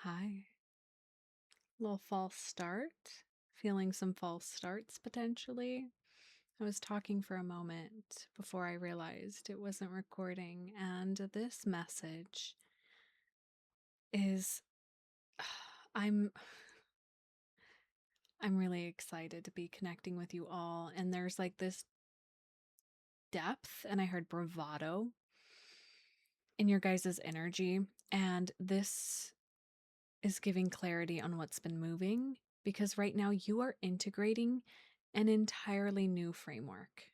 Hi. Little false start. Feeling some false starts potentially. I was talking for a moment before I realized it wasn't recording, and this message is I'm I'm really excited to be connecting with you all, and there's like this depth, and I heard bravado in your guys' energy, and this is giving clarity on what's been moving because right now you are integrating an entirely new framework.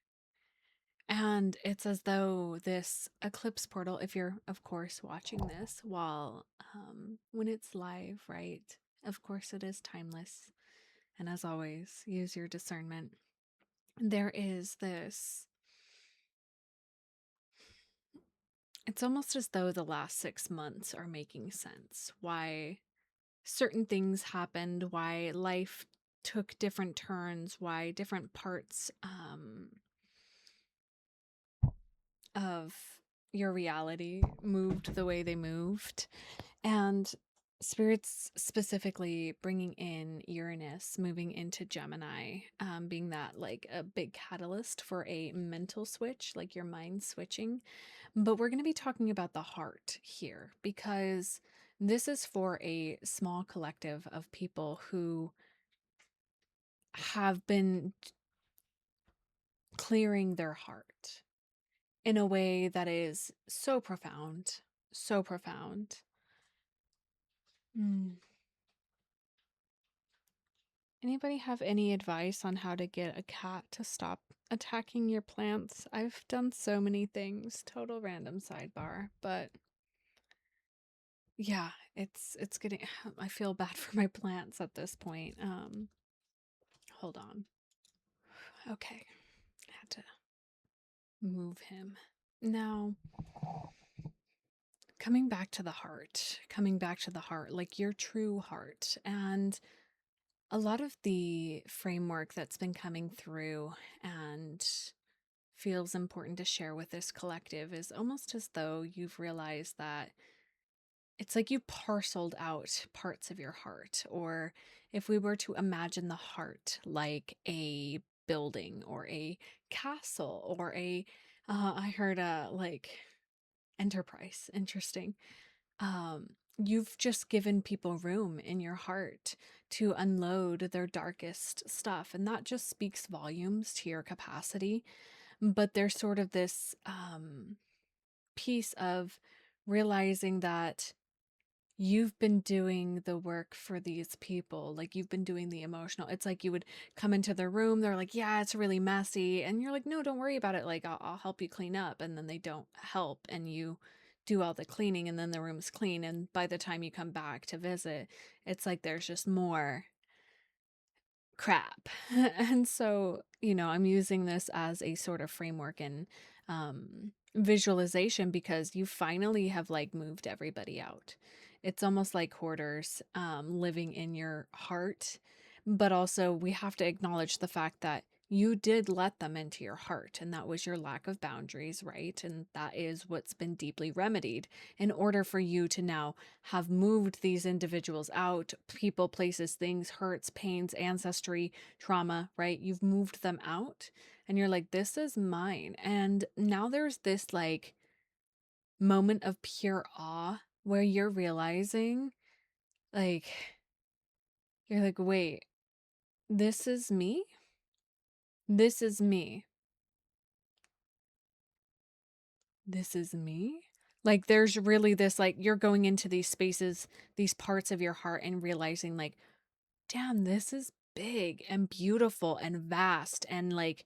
And it's as though this eclipse portal, if you're, of course, watching this while when it's live, right? Of course, it is timeless. And as always, use your discernment. There is this, it's almost as though the last 6 months are making sense. Why certain things happened, why life took different turns, why different parts of your reality moved the way they moved. And spirits specifically bringing in Uranus, moving into Gemini, being that like a big catalyst for a mental switch, like your mind switching. But we're going to be talking about the heart here because this is for a small collective of people who have been clearing their heart in a way that is so profound, so profound. Mm. Anybody have any advice on how to get a cat to stop attacking your plants? I've done so many things, total random sidebar, but yeah, it's getting I feel bad for my plants at this point. Hold on. Okay. I had to move him. Now, coming back to the heart, like your true heart. And a lot of the framework that's been coming through and feels important to share with this collective is almost as though you've realized that it's like you parceled out parts of your heart. Or if we were to imagine the heart like a building or a castle or I heard like enterprise. Interesting. Um, you've just given people room in your heart to unload their darkest stuff. And that just speaks volumes to your capacity. But there's sort of this piece of realizing that you've been doing the work for these people. Like you've been doing the emotional. It's like you would come into their room. They're like, yeah, it's really messy. And you're like, no, don't worry about it. Like, I'll help you clean up. And then they don't help. And you do all the cleaning and then the room's clean. And by the time you come back to visit, it's like there's just more crap. And so, I'm using this as a sort of framework and visualization because you finally have like moved everybody out. It's almost like hoarders living in your heart, but also we have to acknowledge the fact that you did let them into your heart, and that was your lack of boundaries, right? And that is what's been deeply remedied in order for you to now have moved these individuals out, people, places, things, hurts, pains, ancestry, trauma, right? You've moved them out and you're like, this is mine. And now there's this like moment of pure awe where you're realizing, like, you're like, wait, this is me? This is me. This is me? Like, there's really this, like, you're going into these spaces, these parts of your heart, and realizing, like, damn, this is big and beautiful and vast and like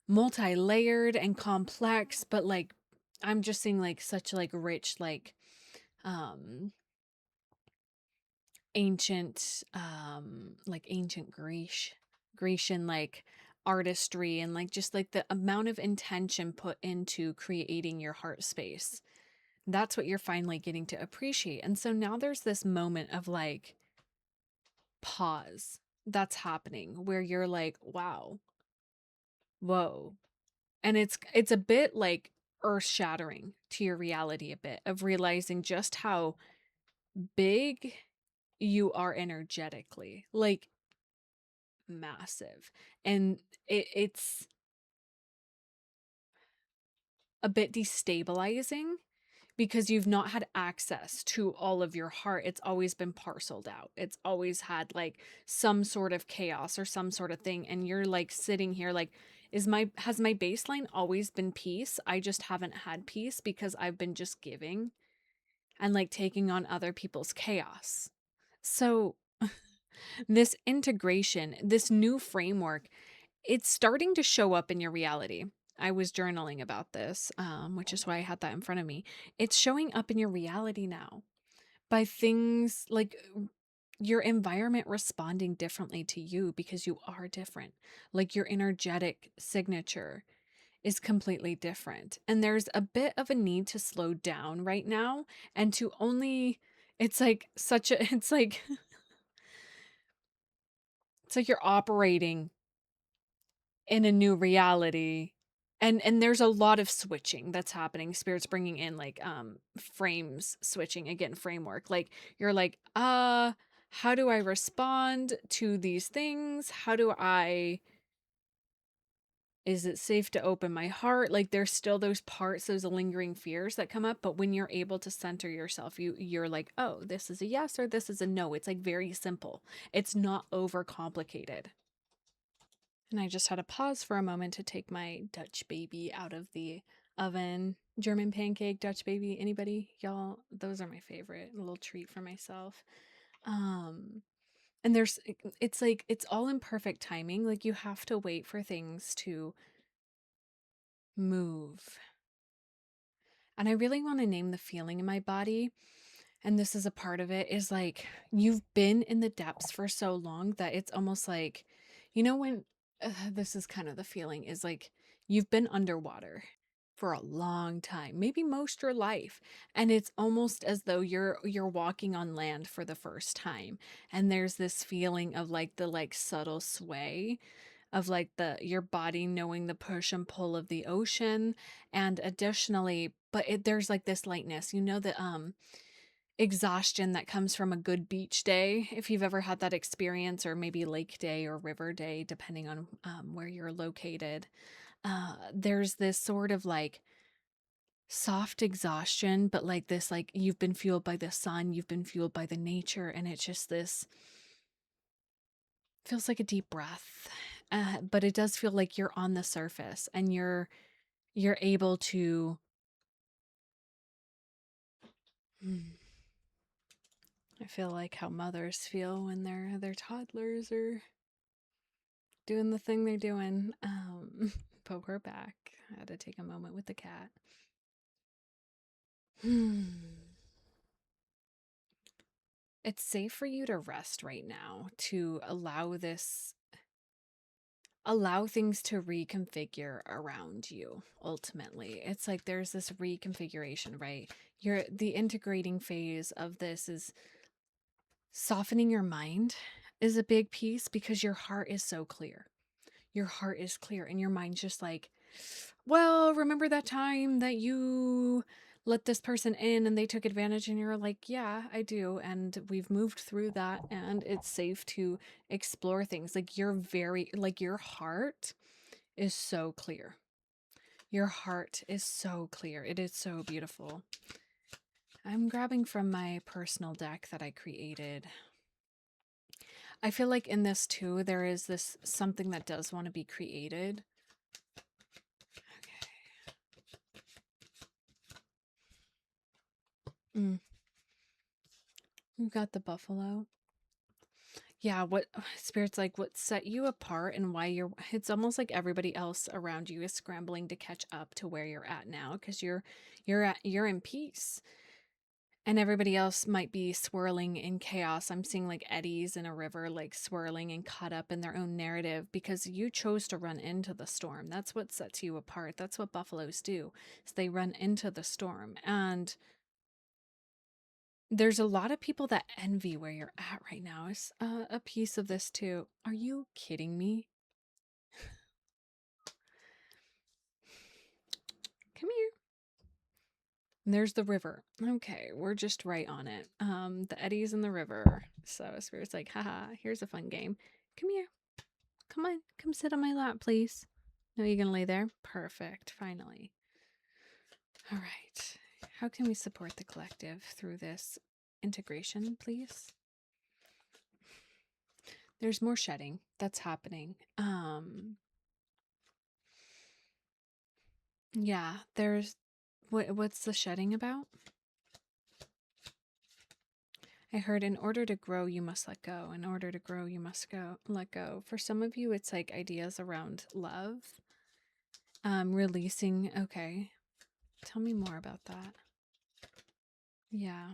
multi-layered and complex, but like I'm just seeing like such rich um ancient Grecian like artistry and like just like the amount of intention put into creating your heart space. That's what you're finally getting to appreciate. And so now there's this moment of like pause that's happening where you're like, wow, whoa. And it's a bit like earth shattering to your reality, a bit of realizing just how big you are energetically, like massive. And it's a bit destabilizing because you've not had access to all of your heart. It's always been parceled out. It's always had like some sort of chaos or some sort of thing. And you're like sitting here like, has my baseline always been peace? I just haven't had peace because I've been just giving and like taking on other people's chaos. So this integration, this new framework, it's starting to show up in your reality. I was journaling about this, which is why I had that in front of me. It's showing up in your reality now by things like your environment responding differently to you because you are different. Like your energetic signature is completely different. And there's a bit of a need to slow down right now and to only, it's like such a, it's like you're operating in a new reality. And there's a lot of switching that's happening. Spirit's bringing in like frames switching again, framework. Like you're like, how do I respond to these things? How do I, is it safe to open my heart? Like there's still those parts, those lingering fears that come up, but when you're able to center yourself, you're like, oh, this is a yes or this is a no. It's like very simple. It's not overcomplicated. And I just had to pause for a moment to take my Dutch baby out of the oven. German pancake, Dutch baby. Anybody? Y'all, those are my favorite. A little treat for myself. Um, and it's like, it's all in perfect timing. Like you have to wait for things to move. And I really want to name the feeling in my body. And this is a part of it, is like you've been in the depths for so long that it's almost like, when this is kind of the feeling, is like you've been underwater for a long time, maybe most your life, and it's almost as though you're walking on land for the first time. And there's this feeling of like the like subtle sway of like your body knowing the push and pull of the ocean. And additionally, but there's like this lightness, the exhaustion that comes from a good beach day, if you've ever had that experience, or maybe lake day or river day, depending on where you're located. There's this sort of like soft exhaustion, but like this, like you've been fueled by the sun, you've been fueled by the nature, and it's just this feels like a deep breath. But it does feel like you're on the surface and you're able to I feel like how mothers feel when their toddlers are doing the thing they're doing. But we're back. I had to take a moment with the cat. It's safe for you to rest right now, to allow things to reconfigure around you. Ultimately, it's like there's this reconfiguration, right? The integrating phase of this is softening your mind, is a big piece, because your heart is so clear. Your heart is clear and your mind's just like, well, remember that time that you let this person in and they took advantage? And you're like, yeah, I do. And we've moved through that and it's safe to explore things. Like your heart is so clear. Your heart is so clear. It is so beautiful. I'm grabbing from my personal deck that I created. I feel like in this too, there is this something that does want to be created. Okay. You got the buffalo. Yeah, what Spirit's like, what set you apart and why it's almost like everybody else around you is scrambling to catch up to where you're at now, because you're in peace. And everybody else might be swirling in chaos. I'm seeing like eddies in a river, like swirling and caught up in their own narrative, because you chose to run into the storm. That's what sets you apart. That's what buffaloes do, is they run into the storm. And there's a lot of people that envy where you're at right now. Is a piece of this too. Are you kidding me? Come here. There's the river. Okay, we're just right on it. The eddies in the river. So Spirit's like, haha, here's a fun game. Come here. Come on. Come sit on my lap, please. No, you gonna lay there? Perfect. Finally. All right. How can we support the collective through this integration, please? There's more shedding that's happening. Yeah, there's what's the shedding about? I heard in order to grow, you must let go. In order to grow, you must let go. For some of you, it's like ideas around love. Releasing. Okay. Tell me more about that. Yeah.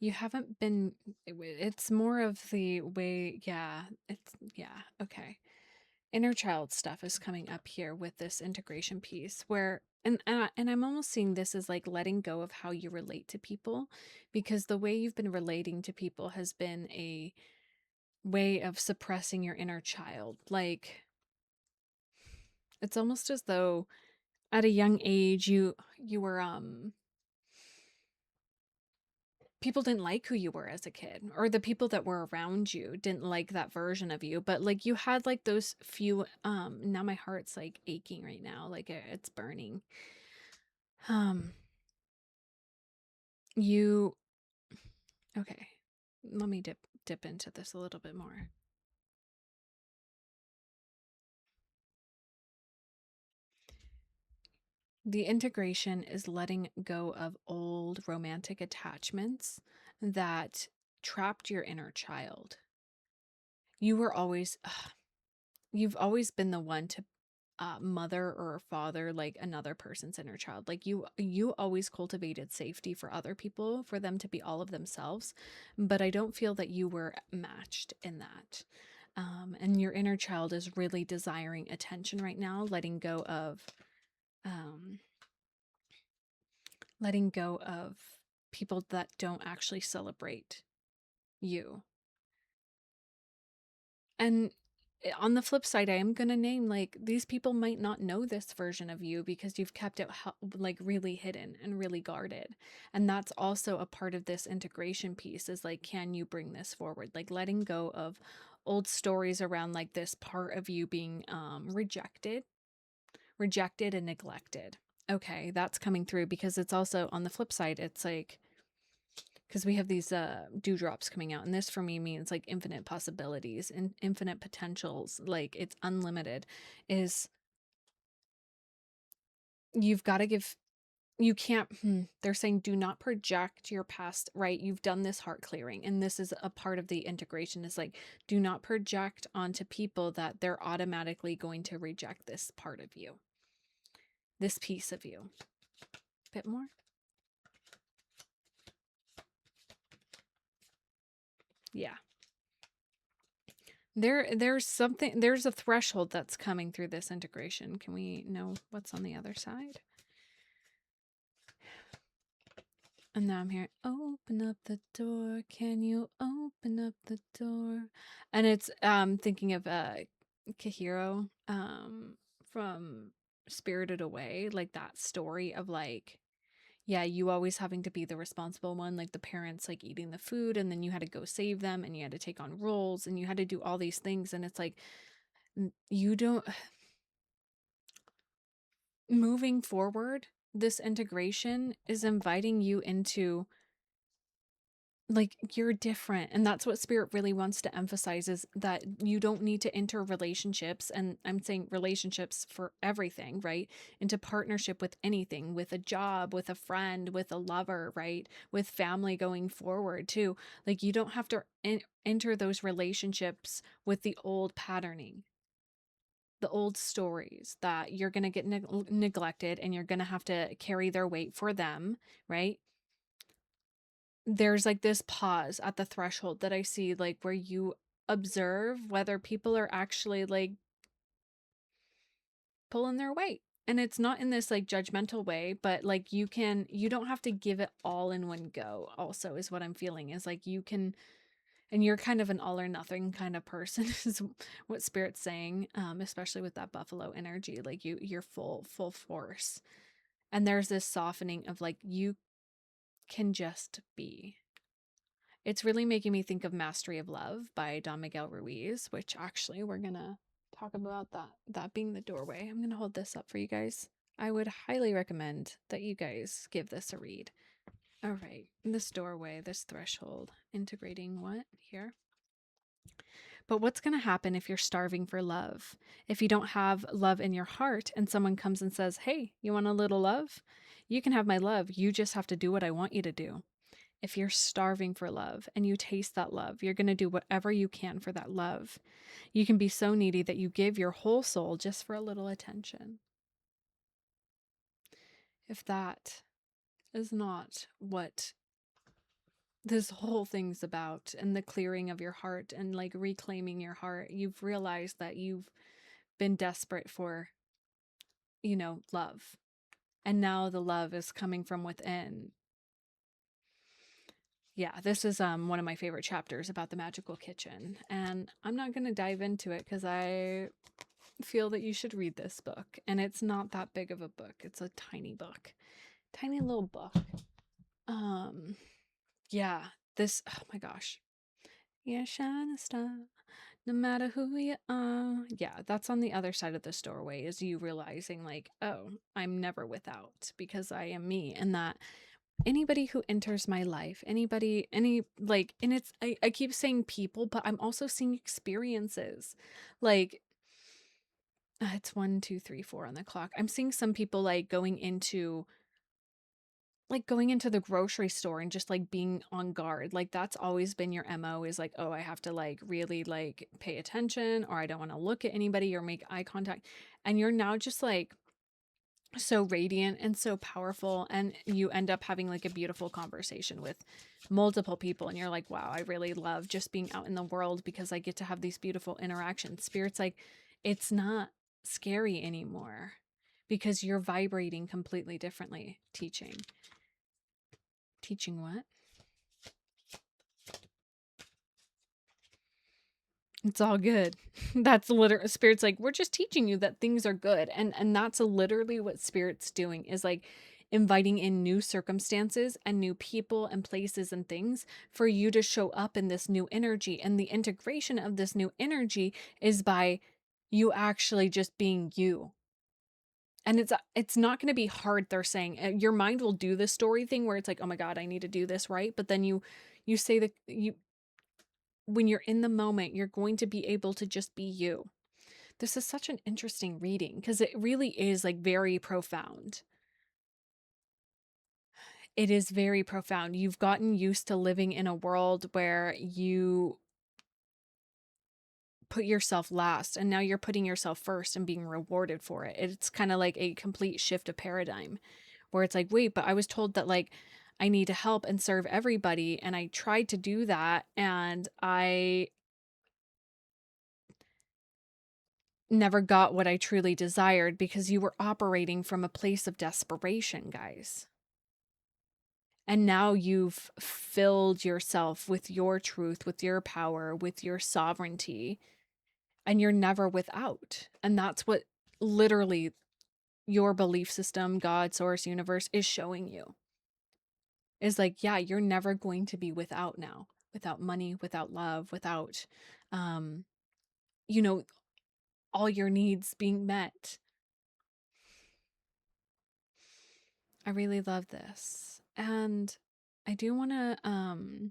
You haven't been, it's more of the way, yeah, yeah, okay. Inner child stuff is coming up here with this integration piece where, and I'm almost seeing this as like letting go of how you relate to people, because the way you've been relating to people has been a way of suppressing your inner child. Like, it's almost as though at a young age, you were, people didn't like who you were as a kid, or the people that were around you didn't like that version of you, but like you had like those few, now my heart's like aching right now, like it's burning. um you Okay, let me dip into this a little bit more. The integration is letting go of old romantic attachments that trapped your inner child. You were always you've always been the one to mother or father like another person's inner child. Like you always cultivated safety for other people, for them to be all of themselves, but I don't feel that you were matched in that. And your inner child is really desiring attention right now, um letting go of people that don't actually celebrate you. And on the flip side, I am going to name like these people might not know this version of you because you've kept it like really hidden and really guarded. And that's also a part of this integration piece is like, can you bring this forward? Like letting go of old stories around like this part of you being rejected and neglected. Okay, that's coming through because it's also on the flip side, it's like, because we have these dewdrops coming out, and this for me means like infinite possibilities and infinite potentials, like it's unlimited. Is you've got to give, you can't, they're saying do not project your past, right? You've done this heart clearing, and this is a part of the integration, is like do not project onto people that they're automatically going to reject this part of you, this piece of you. Bit more. Yeah. There's a threshold that's coming through this integration. Can we know what's on the other side? And now I'm hearing, open up the door. Can you open up the door? And it's thinking of Kahiro from Spirited Away, like that story of like, yeah, you always having to be the responsible one, like the parents like eating the food and then you had to go save them and you had to take on roles and you had to do all these things, and it's like you don't, moving forward, this integration is inviting you into like you're different, and that's what spirit really wants to emphasize, is that you don't need to enter relationships, and I'm saying relationships for everything, right? Into partnership with anything, with a job, with a friend, with a lover, right? With family going forward too. Like you don't have to enter those relationships with the old patterning, the old stories that you're going to get neglected and you're going to have to carry their weight for them, right? There's like this pause at the threshold that I see, like where you observe whether people are actually like pulling their weight. And it's not in this like judgmental way, but like you don't have to give it all in one go, also, is what I'm feeling, is like you can And you're kind of an all or nothing kind of person is what Spirit's saying, especially with that buffalo energy. Like you're full force. And there's this softening of like, you can just be. It's really making me think of Mastery of Love by Don Miguel Ruiz, which actually we're going to talk about that being the doorway. I'm going to hold this up for you guys. I would highly recommend that you guys give this a read. All right, this doorway, this threshold, integrating what here? But what's going to happen if you're starving for love? If you don't have love in your heart and someone comes and says, "Hey, you want a little love? You can have my love. You just have to do what I want you to do." If you're starving for love and you taste that love, you're going to do whatever you can for that love. You can be so needy that you give your whole soul just for a little attention. If that is not what this whole thing's about, and the clearing of your heart and like reclaiming your heart, you've realized that you've been desperate for, love. And now the love is coming from within. Yeah, this is one of my favorite chapters about the magical kitchen. And I'm not going to dive into it because I feel that you should read this book. And it's not that big of a book. It's a tiny book. Tiny little book. Yeah, this, oh my gosh. Yeah, shine a star. No matter who you are. Yeah, that's on the other side of this doorway, is you realizing like, oh, I'm never without because I am me. And that anybody who enters my life, and I keep saying people, but I'm also seeing experiences. Like, it's 1, 2, 3, 4 on the clock. I'm seeing some people going into the grocery store and just like being on guard. Like that's always been your MO, is like, oh, I have to like really like pay attention, or I don't want to look at anybody or make eye contact. And you're now just like so radiant and so powerful, and you end up having like a beautiful conversation with multiple people, and you're like, wow, I really love just being out in the world because I get to have these beautiful interactions. Spirit's like, it's not scary anymore because you're vibrating completely differently. Teaching what? It's all good. That's literally Spirit's like, we're just teaching you that things are good. And that's literally what Spirit's doing, is like inviting in new circumstances and new people and places and things for you to show up in this new energy. And the integration of this new energy is by you actually just being you. And it's not going to be hard, they're saying. Your mind will do the story thing where it's like, oh my God, I need to do this right. But then you say that when you're in the moment, you're going to be able to just be you. This is such an interesting reading because it really is like very profound. It is very profound. You've gotten used to living in a world where you put yourself last, and now you're putting yourself first and being rewarded for it. It's kind of like a complete shift of paradigm where it's like, wait, but I was told that like I need to help and serve everybody, and I tried to do that, and I never got what I truly desired because you were operating from a place of desperation, guys. And now you've filled yourself with your truth, with your power, with your sovereignty, and you're never without. And that's what literally your belief system, God, source, universe is showing you. Is like, yeah, you're never going to be without now, without money, without love, without, um, you know, all your needs being met. I really love this. And I do want to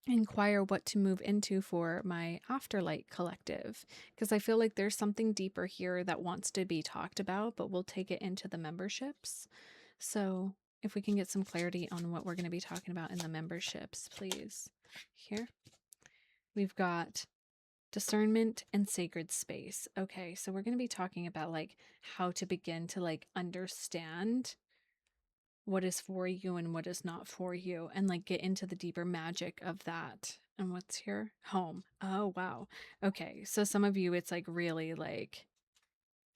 inquire what to move into for my Afterlight collective, because I feel like there's something deeper here that wants to be talked about, but we'll take it into the memberships. So if we can get some clarity on what we're going to be talking about in the memberships, please. Here we've got discernment and sacred space. Okay, so we're going to be talking about like how to begin to like understand what is for you and what is not for you, and like get into the deeper magic of that. And what's here? Home. Oh, wow. Okay. So some of you, it's like really like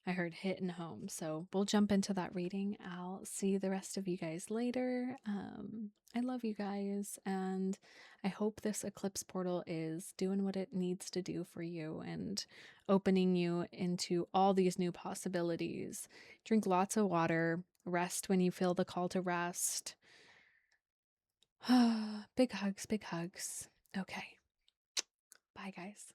I heard hitting home. So we'll jump into that reading. I'll see the rest of you guys later. I love you guys, and I hope this eclipse portal is doing what it needs to do for you and opening you into all these new possibilities. Drink lots of water, rest when you feel the call to rest. Big hugs, big hugs. Okay. Bye, guys.